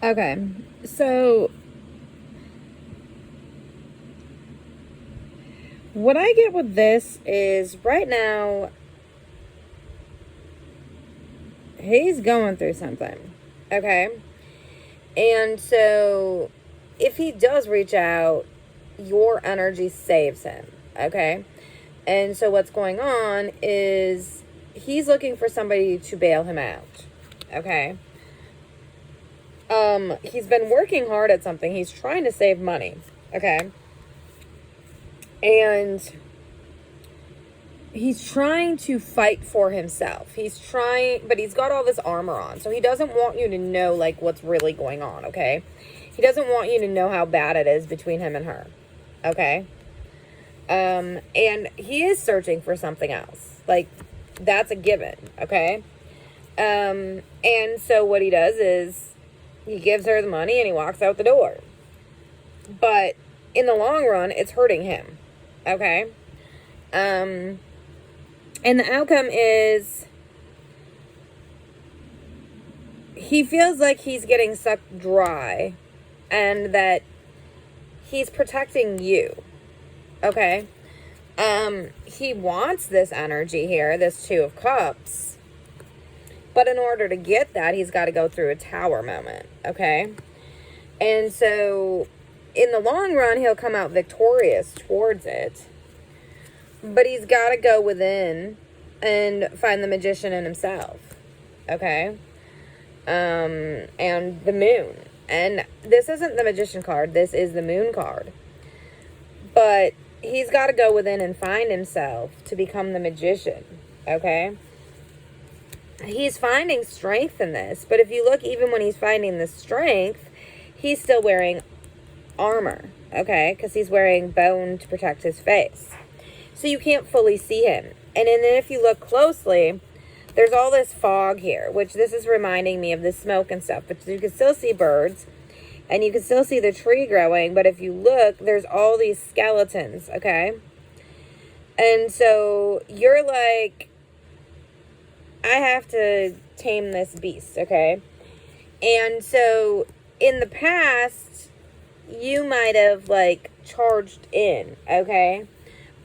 Okay, so what I get with this is right now he's going through something, okay? And so if he does reach out, your energy saves him, okay? And so what's going on is he's looking for somebody to bail him out, okay? He's been working hard at something. He's trying to save money, okay? And he's trying to fight for himself. He's trying, but he's got all this armor on. So he doesn't want you to know, like, what's really going on, okay? He doesn't want you to know how bad it is between him and her, okay? And he is searching for something else. Like, that's a given, okay? And so what he does is he gives her the money and he walks out the door. But in the long run, it's hurting him, okay? And the outcome is he feels like he's getting sucked dry and that he's protecting you, okay? He wants this energy here, this Two of Cups, but in order to get that, he's got to go through a Tower moment, okay? And so in the long run, he'll come out victorious towards it, but he's got to go within and find the Magician in himself, okay? And the Moon. And this isn't the Magician card. This is the Moon card. But he's got to go within and find himself to become the Magician, okay? He's finding strength in this. But if you look, even when he's finding the strength, he's still wearing armor, okay? Because he's wearing bone to protect his face. So you can't fully see him. And then if you look closely, there's all this fog here, which this is reminding me of the smoke and stuff. But you can still see birds, and you can still see the tree growing. But if you look, there's all these skeletons, okay? And so you're like, I have to tame this beast, okay? And so in the past, you might have, like, charged in, okay?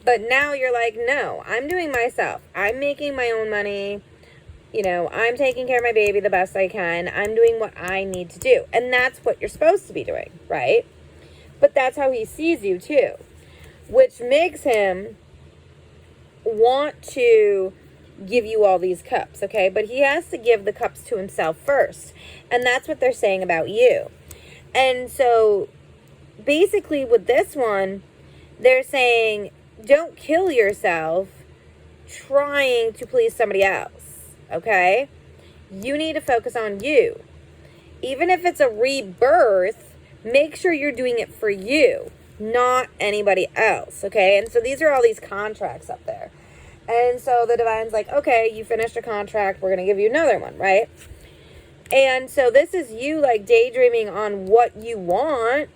But now you're like, no, I'm doing myself. I'm making my own money. You know, I'm taking care of my baby the best I can. I'm doing what I need to do. And that's what you're supposed to be doing, right? But that's how he sees you too. Which makes him want to give you all these cups, okay? But he has to give the cups to himself first. And that's what they're saying about you. And so, basically with this one, they're saying, don't kill yourself trying to please somebody else, okay? You need to focus on you. Even if it's a rebirth, make sure you're doing it for you, not anybody else, okay? And so these are all these contracts up there. And so the Divine's like, okay, you finished a contract, we're going to give you another one, right? And so this is you, like, daydreaming on what you want,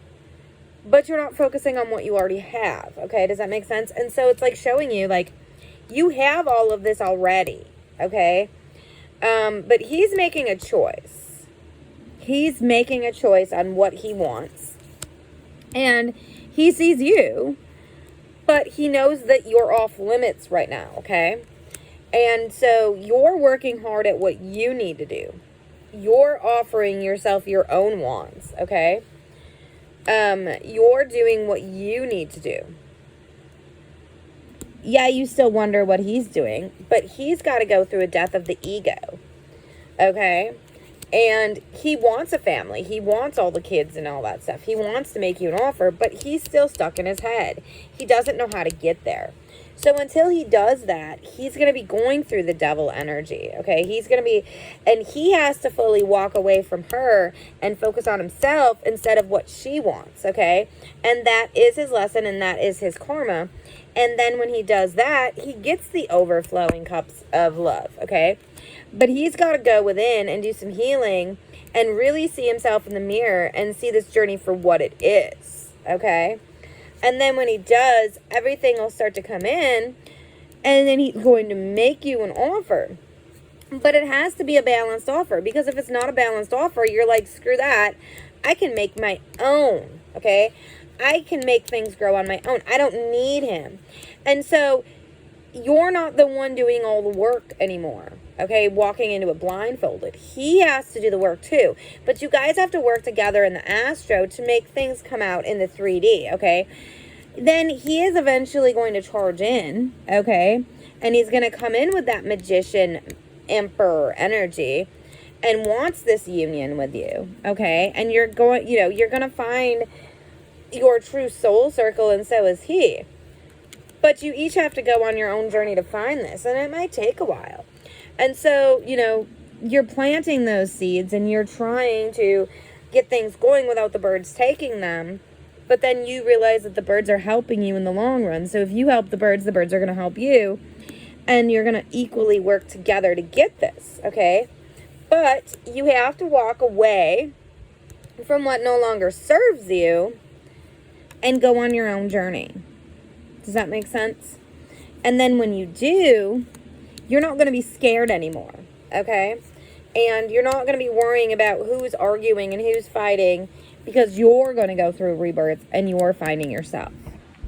but you're not focusing on what you already have, okay? Does that make sense? And so it's like showing you, like, you have all of this already, okay? But he's making a choice. He's making a choice on what he wants. And he sees you, but he knows that you're off limits right now, okay? And so you're working hard at what you need to do. You're offering yourself your own wants, okay? You're doing what you need to do. Yeah, you still wonder what he's doing, but he's got to go through a death of the ego, okay? And he wants a family. He wants all the kids and all that stuff. He wants to make you an offer, but he's still stuck in his head. He doesn't know how to get there. So until he does that, he's going to be going through the devil energy, okay? He's going to be, and he has to fully walk away from her and focus on himself instead of what she wants, okay? And that is his lesson, and that is his karma. And then when he does that, he gets the overflowing cups of love, okay? But he's got to go within and do some healing and really see himself in the mirror and see this journey for what it is, okay? And then when he does, everything will start to come in, and then he's going to make you an offer. But it has to be a balanced offer, because if it's not a balanced offer, you're like, screw that. I can make my own, okay? I can make things grow on my own. I don't need him. And so you're not the one doing all the work anymore, okay? Walking into it blindfolded. He has to do the work too. But you guys have to work together in the astro to make things come out in the 3D, okay? Then he is eventually going to charge in, okay? And he's going to come in with that magician emperor energy and wants this union with you, okay? And you're going, you're going to find your true soul circle, and so is he. But you each have to go on your own journey to find this, and it might take a while. And so, you're planting those seeds and you're trying to get things going without the birds taking them. But then you realize that the birds are helping you in the long run. So if you help the birds are going to help you. And you're going to equally work together to get this, okay? But you have to walk away from what no longer serves you and go on your own journey. Does that make sense? And then when you do, you're not going to be scared anymore, okay? And you're not going to be worrying about who's arguing and who's fighting, because you're going to go through rebirth and you're finding yourself.